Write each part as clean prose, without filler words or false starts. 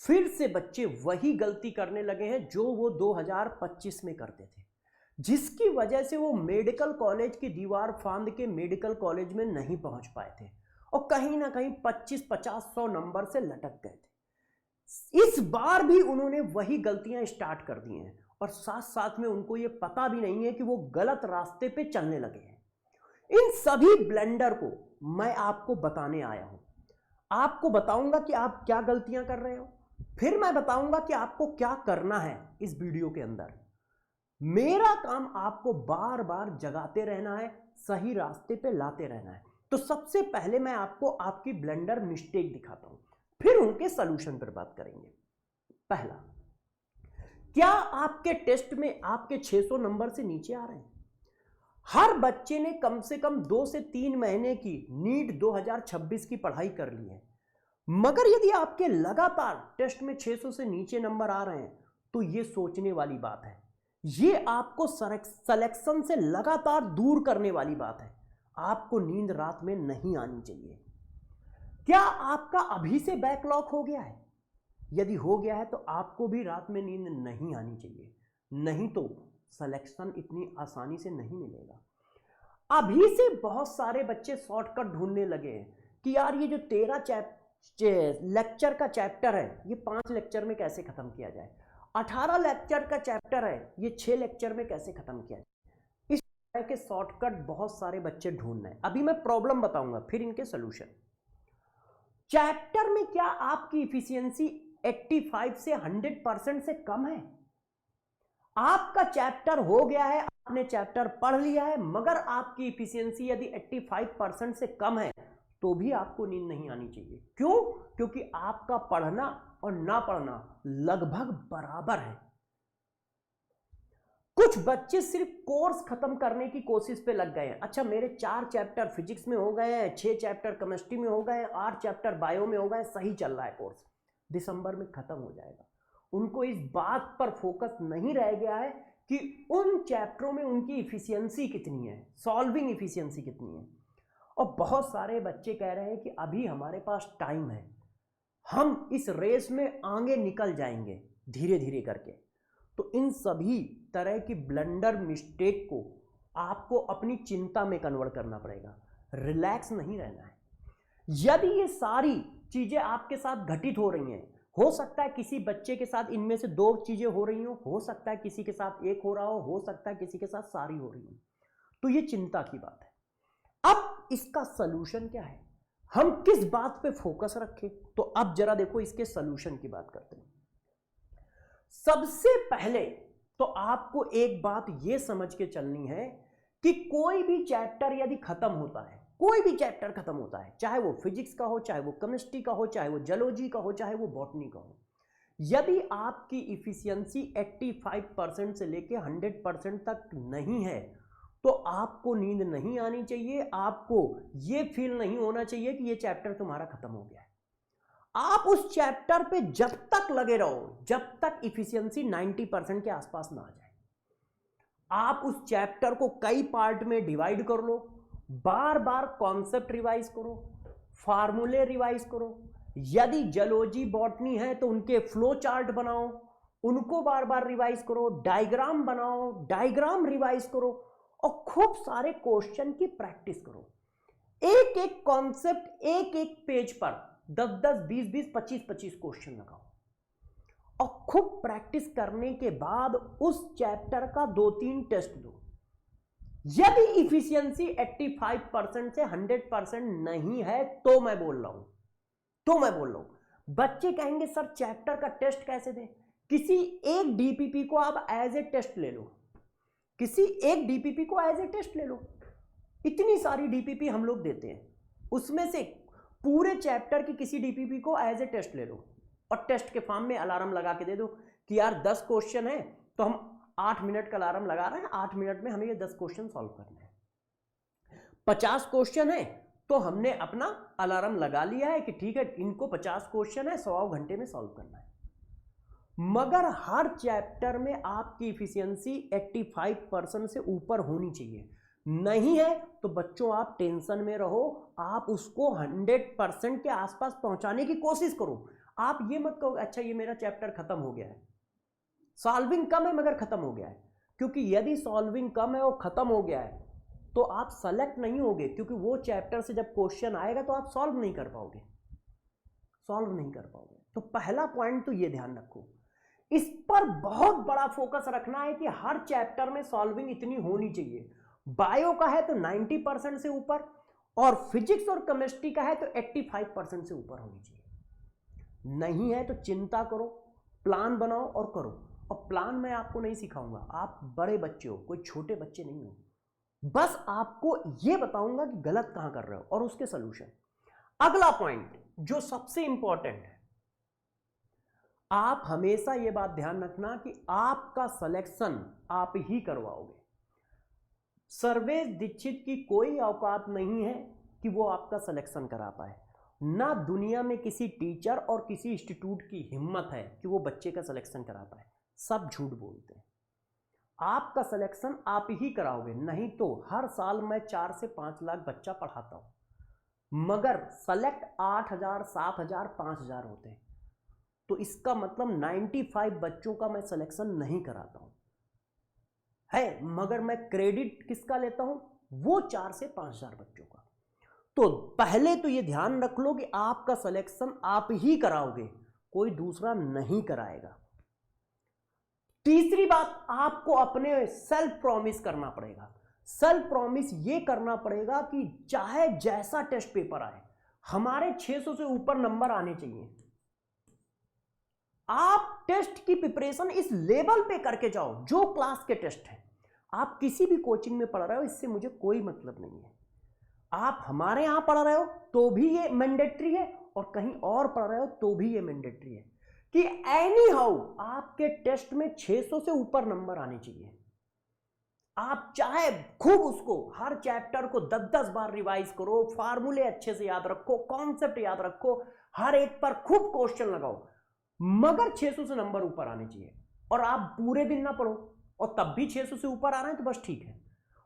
फिर से बच्चे वही गलती करने लगे हैं जो वो 2025 में करते थे, जिसकी वजह से वो मेडिकल कॉलेज की दीवार फांद के मेडिकल कॉलेज में नहीं पहुंच पाए थे और कहीं ना कहीं 25-50-100 नंबर से लटक गए थे। इस बार भी उन्होंने वही गलतियां स्टार्ट कर दी हैं और साथ साथ में उनको ये पता भी नहीं है कि वो गलत रास्ते पे चलने लगे हैं। इन सभी ब्लेंडर को मैं आपको बताने आया हूं। आपको बताऊंगा कि आप क्या गलतियां कर रहे हो, फिर मैं बताऊंगा कि आपको क्या करना है इस वीडियो के अंदर। मेरा काम आपको बार बार जगाते रहना है, सही रास्ते पे लाते रहना है। तो सबसे पहले मैं आपको आपकी ब्लेंडर मिस्टेक दिखाता हूं, फिर उनके सॉल्यूशन पर बात करेंगे। पहला, क्या आपके टेस्ट में आपके 600 नंबर से नीचे आ रहे हैं? हर बच्चे ने कम से कम 2 से 3 महीने की नीट 2026 की पढ़ाई कर ली है, मगर यदि आपके लगातार टेस्ट में 600 से नीचे नंबर आ रहे हैं तो यह सोचने वाली बात है, ये आपको सिलेक्शन से लगातार दूर करने वाली बात है। आपको नींद रात में नहीं आनी चाहिए। क्या आपका अभी से बैकलॉग हो गया है? यदि हो गया है तो आपको भी रात में नींद नहीं आनी चाहिए, नहीं तो सिलेक्शन इतनी आसानी से नहीं मिलेगा। अभी से बहुत सारे बच्चे शॉर्टकट ढूंढने लगे हैं कि यार ये जो 13 लेक्चर का चैप्टर है ये 5 लेक्चर में कैसे खत्म किया जाए, 18 लेक्चर का चैप्टर है ये 6 लेक्चर में कैसे खत्म किया जाए। इस तरह के शॉर्टकट बहुत सारे बच्चे ढूंढ रहे हैं। अभी मैं प्रॉब्लम बताऊंगा, फिर इनके सोल्यूशन। चैप्टर में क्या आपकी इफिशियंसी 85 से 100% से कम है? आपका चैप्टर हो गया है, आपने चैप्टर पढ़ लिया है, मगर आपकी इफिशियंसी यदि 85% से कम है तो भी आपको नींद नहीं आनी चाहिए। क्यों? क्योंकि आपका पढ़ना और ना पढ़ना लगभग बराबर है। कुछ बच्चे सिर्फ कोर्स खत्म करने की कोशिश पे लग गए हैं। अच्छा, मेरे 4 चैप्टर फिजिक्स में हो गए हैं, 6 चैप्टर केमिस्ट्री में हो गए हैं, 8 चैप्टर बायो में हो गए, सही चल रहा है कोर्स, दिसंबर में खत्म हो जाएगा। उनको इस बात पर फोकस नहीं रह गया है कि उन चैप्टरों में उनकी इफिशियंसी कितनी है, सॉल्विंग इफिशियंसी कितनी है। और बहुत सारे बच्चे कह रहे हैं कि अभी हमारे पास टाइम है, हम इस रेस में आगे निकल जाएंगे धीरे धीरे करके। तो इन सभी तरह की ब्लंडर मिस्टेक को आपको अपनी चिंता में कन्वर्ट करना पड़ेगा, रिलैक्स नहीं रहना है। यदि ये सारी चीजें आपके साथ घटित हो रही हैं, हो सकता है किसी बच्चे के साथ इनमें से 2 चीजें हो रही हो सकता है किसी के साथ 1 हो रहा हो सकता है किसी के साथ सारी हो रही हो, तो ये चिंता की बात है। अब इसका सलूशन क्या है, हम किस बात पे फोकस रखें? तो अब जरा देखो इसके सलूशन की बात करते हैं। सबसे पहले तो आपको एक बात यह समझ के चलनी है कि कोई भी चैप्टर यदि खत्म होता है, कोई भी चैप्टर खत्म होता है, चाहे वो फिजिक्स का हो, चाहे वो केमिस्ट्री का हो, चाहे वो जूलॉजी का हो, चाहे वो बॉटनी का हो, यदि आपकी इफिशियंसी 85% से लेके 100% तक नहीं है तो आपको नींद नहीं आनी चाहिए, आपको यह फील नहीं होना चाहिए कि यह चैप्टर तुम्हारा खत्म हो गया है। आप उस चैप्टर पे जब तक लगे रहो जब तक इफिशियंसी 90% के आसपास ना आ जाए। आप उस चैप्टर को कई पार्ट में डिवाइड कर लो, बार बार कॉन्सेप्ट रिवाइज करो, फार्मूले रिवाइज करो। यदि जूलॉजी बॉटनी है तो उनके फ्लो चार्ट बनाओ, उनको बार बार रिवाइज करो, डायग्राम बनाओ, डायग्राम रिवाइज करो और खूब सारे क्वेश्चन की प्रैक्टिस करो। एक एक कॉन्सेप्ट एक एक पेज पर 10-10, 20-20, 25-25 क्वेश्चन लगाओ और खूब प्रैक्टिस करने के बाद उस चैप्टर का 2-3 टेस्ट दो। यदि इफिशियंसी 85% से 100% नहीं है तो मैं बोल रहा हूं बच्चे कहेंगे सर चैप्टर का टेस्ट कैसे दें? किसी एक डीपीपी को आप एज ए टेस्ट ले लो, किसी एक डीपीपी को एज ए टेस्ट ले लो। इतनी सारी डीपीपी हम लोग देते हैं, उसमें से पूरे चैप्टर की किसी डीपीपी को एज ए टेस्ट ले लो और टेस्ट के फॉर्म में अलार्म लगा के दे दो कि यार 10 क्वेश्चन है तो हम 8 मिनट का अलार्म लगा रहे हैं, 8 मिनट में हमें ये 10 क्वेश्चन सॉल्व करने हैं। 50 क्वेश्चन है तो हमने अपना अलार्म लगा लिया है कि ठीक है इनको 50 क्वेश्चन है, 1.25 घंटे में सॉल्व करना है। मगर हर चैप्टर में आपकी इफिशियंसी 85% से ऊपर होनी चाहिए, नहीं है तो बच्चों आप टेंशन में रहो, आप उसको 100% के आसपास पहुंचाने की कोशिश करो। आप ये मत कहो अच्छा ये मेरा चैप्टर खत्म हो गया है, सॉल्विंग कम है मगर खत्म हो गया है, क्योंकि यदि सॉल्विंग कम है और खत्म हो गया है तो आप सेलेक्ट नहीं होगे, क्योंकि वो चैप्टर से जब क्वेश्चन आएगा तो आप सॉल्व नहीं कर पाओगे, सॉल्व नहीं कर पाओगे। तो पहला पॉइंट तो ये ध्यान रखो, इस पर बहुत बड़ा फोकस रखना है कि हर चैप्टर में सॉल्विंग इतनी होनी चाहिए। बायो का है तो 90% से ऊपर, और फिजिक्स और केमिस्ट्री का है तो 85% से ऊपर होनी चाहिए। नहीं है तो चिंता करो, प्लान बनाओ और करो। और प्लान मैं आपको नहीं सिखाऊंगा, आप बड़े बच्चे हो, कोई छोटे बच्चे नहीं हो, बस आपको यह बताऊंगा कि गलत कहां कर रहे हो और उसके सॉल्यूशन। अगला पॉइंट जो सबसे इंपॉर्टेंट है, आप हमेशा यह बात ध्यान रखना कि आपका सिलेक्शन आप ही करवाओगे। सर्वेश दीक्षित की कोई औकात नहीं है कि वो आपका सिलेक्शन करा पाए, ना दुनिया में किसी टीचर और किसी इंस्टीट्यूट की हिम्मत है कि वो बच्चे का सिलेक्शन करा पाए। सब झूठ बोलते हैं। आपका सिलेक्शन आप ही कराओगे, नहीं तो हर साल मैं 4 से 5 लाख बच्चा पढ़ाता हूं, मगर सेलेक्ट 8,000, 7,000, 5,000 होते हैं। तो इसका मतलब 95 बच्चों का मैं सिलेक्शन नहीं कराता हूं है, मगर मैं क्रेडिट किसका लेता हूं, वो 4 से 5,000 बच्चों का। तो पहले तो ये ध्यान रख लो कि आपका सिलेक्शन आप ही कराओगे, कोई दूसरा नहीं कराएगा। तीसरी बात, आपको अपने सेल्फ प्रॉमिस करना पड़ेगा। सेल्फ प्रॉमिस ये करना पड़ेगा कि चाहे जैसा टेस्ट पेपर आए, हमारे 600 से ऊपर नंबर आने चाहिए। आप टेस्ट की प्रिपरेशन इस लेवल पे करके जाओ जो क्लास के टेस्ट है। आप किसी भी कोचिंग में पढ़ रहे हो, इससे मुझे कोई मतलब नहीं है। आप हमारे यहां पढ़ रहे हो तो भी ये मैंडेटरी है, और कहीं और पढ़ रहे हो तो भी ये मैंडेटरी है कि एनी हाउ आपके टेस्ट में 600 से ऊपर नंबर आने चाहिए। आप चाहे खूब उसको हर चैप्टर को 10-10 बार रिवाइज करो, फार्मूले अच्छे से याद रखो, कॉन्सेप्ट याद रखो, हर एक पर खूब क्वेश्चन लगाओ, मगर 600 से नंबर ऊपर आने चाहिए। और आप पूरे दिन ना पढ़ो और तब भी 600 से ऊपर आ रहे हैं तो बस ठीक है,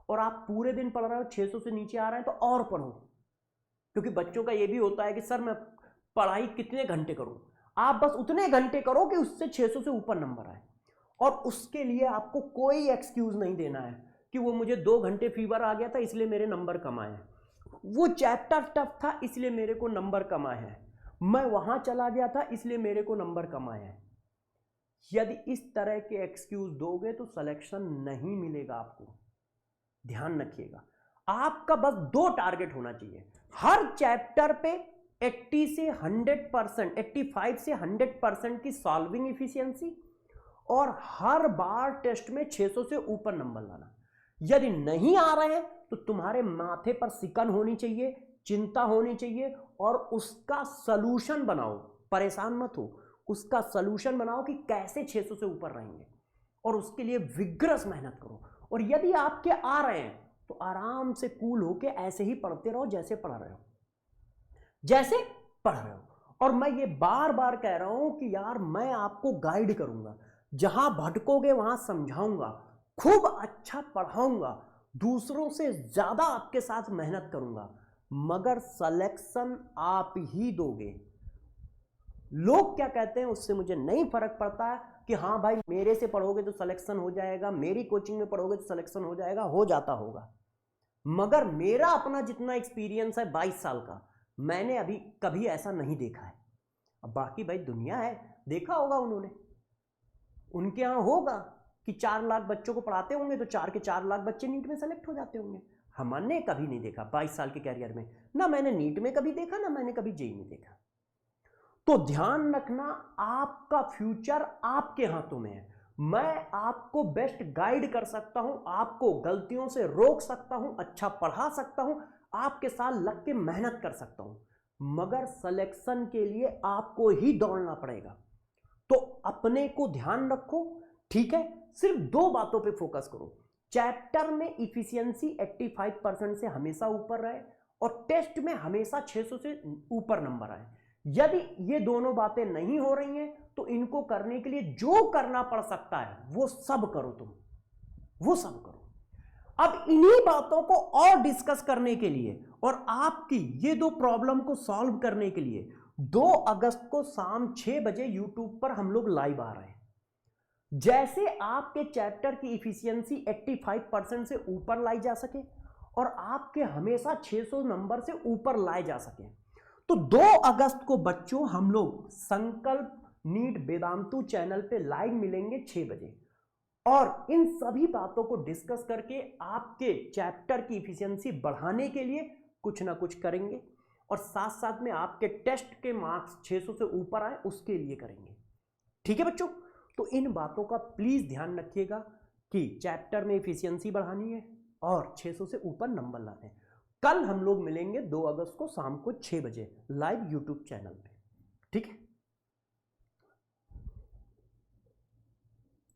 और आप पूरे दिन पढ़ रहे हो 600 से नीचे आ रहे हैं तो और पढ़ो, क्योंकि बच्चों का ये भी होता है कि सर मैं पढ़ाई कितने घंटे करूं। आप बस उतने घंटे करो कि उससे 600 से ऊपर नंबर आए, और उसके लिए आपको कोई एक्सक्यूज नहीं देना है कि वो मुझे 2 घंटे फीवर आ गया था इसलिए मेरे नंबर कम आए, वो चैप्टर टफ था इसलिए मेरे को नंबर कम आए हैं, मैं वहां चला गया था इसलिए मेरे को नंबर कम आए हैं। यदि इस तरह के एक्सक्यूज दोगे तो सिलेक्शन नहीं मिलेगा आपको। ध्यान रखिएगा, आपका बस 2 टारगेट होना चाहिए हर चैप्टर पे, 80 से 100%, 85 से 100% की सॉल्विंग इफिशियंसी, और हर बार टेस्ट में 600 से ऊपर नंबर लाना। यदि नहीं आ रहे हैं तो तुम्हारे माथे पर सिकन होनी चाहिए, चिंता होनी चाहिए, और उसका सलूशन बनाओ। परेशान मत हो, उसका सलूशन बनाओ कि कैसे 600 से ऊपर रहेंगे, और उसके लिए विग्रस मेहनत करो। और यदि आपके आ रहे हैं तो आराम से कूल होके ऐसे ही पढ़ते रहो जैसे पढ़ रहे हो, जैसे पढ़ रहे हो। और मैं ये बार बार कह रहा हूं कि यार मैं आपको गाइड करूंगा, जहां भटकोगे वहां समझाऊंगा, खूब अच्छा पढ़ाऊंगा, दूसरों से ज्यादा आपके साथ मेहनत करूंगा, मगर सिलेक्शन आप ही दोगे। लोग क्या कहते हैं उससे मुझे नहीं फर्क पड़ता है कि हाँ भाई मेरे से पढ़ोगे तो सिलेक्शन हो जाएगा, मेरी कोचिंग में पढ़ोगे तो सिलेक्शन हो जाएगा, हो जाता होगा, मगर मेरा अपना जितना एक्सपीरियंस है 22 साल का, मैंने अभी कभी ऐसा नहीं देखा है। अब बाकी भाई दुनिया है, देखा होगा उन्होंने, उनके यहाँ होगा कि 4 लाख बच्चों को पढ़ाते होंगे तो 4 के 4 लाख बच्चे नीट में सेलेक्ट हो जाते होंगे। हमने कभी नहीं देखा 22 साल के कैरियर में, ना मैंने नीट में कभी देखा, ना मैंने कभी जेईई में देखा। तो ध्यान रखना, आपका फ्यूचर आपके हाथों में है। मैं आपको बेस्ट गाइड कर सकता हूं, आपको गलतियों से रोक सकता हूं, अच्छा पढ़ा सकता हूं, आपके साथ लग के मेहनत कर सकता हूं, मगर सिलेक्शन के लिए आपको ही दौड़ना पड़ेगा। तो अपने को ध्यान रखो, ठीक है। सिर्फ 2 बातों पे फोकस करो, चैप्टर में इफिशियंसी 85% से हमेशा ऊपर रहे, और टेस्ट में हमेशा 600 से ऊपर नंबर आए। यदि ये दोनों बातें नहीं हो रही हैं तो इनको करने के लिए जो करना पड़ सकता है वो सब करो, तुम वो सब करो। अब इन्हीं बातों को और डिस्कस करने के लिए और आपकी ये दो प्रॉब्लम को सॉल्व करने के लिए 2 अगस्त को शाम 6 बजे यूट्यूब पर हम लोग लाइव आ रहे हैं। जैसे आपके चैप्टर की इफिशियंसी 85% से ऊपर लाई जा सके और आपके हमेशा 600 नंबर से ऊपर लाए जा सके, तो 2 अगस्त को बच्चों हम लोग संकल्प नीट वेदांतु चैनल पे लाइव मिलेंगे 6 बजे और इन सभी बातों को डिस्कस करके आपके चैप्टर की इफिशियंसी बढ़ाने के लिए कुछ ना कुछ करेंगे और साथ साथ में आपके टेस्ट के मार्क्स 600 से ऊपर आए उसके लिए करेंगे। ठीक है बच्चों, तो इन बातों का प्लीज ध्यान रखिएगा कि चैप्टर में इफिशियंसी बढ़ानी है और 600 से ऊपर नंबर लाने हैं। कल हम लोग मिलेंगे 2 अगस्त को शाम को 6 बजे लाइव यूट्यूब चैनल पे। ठीक है।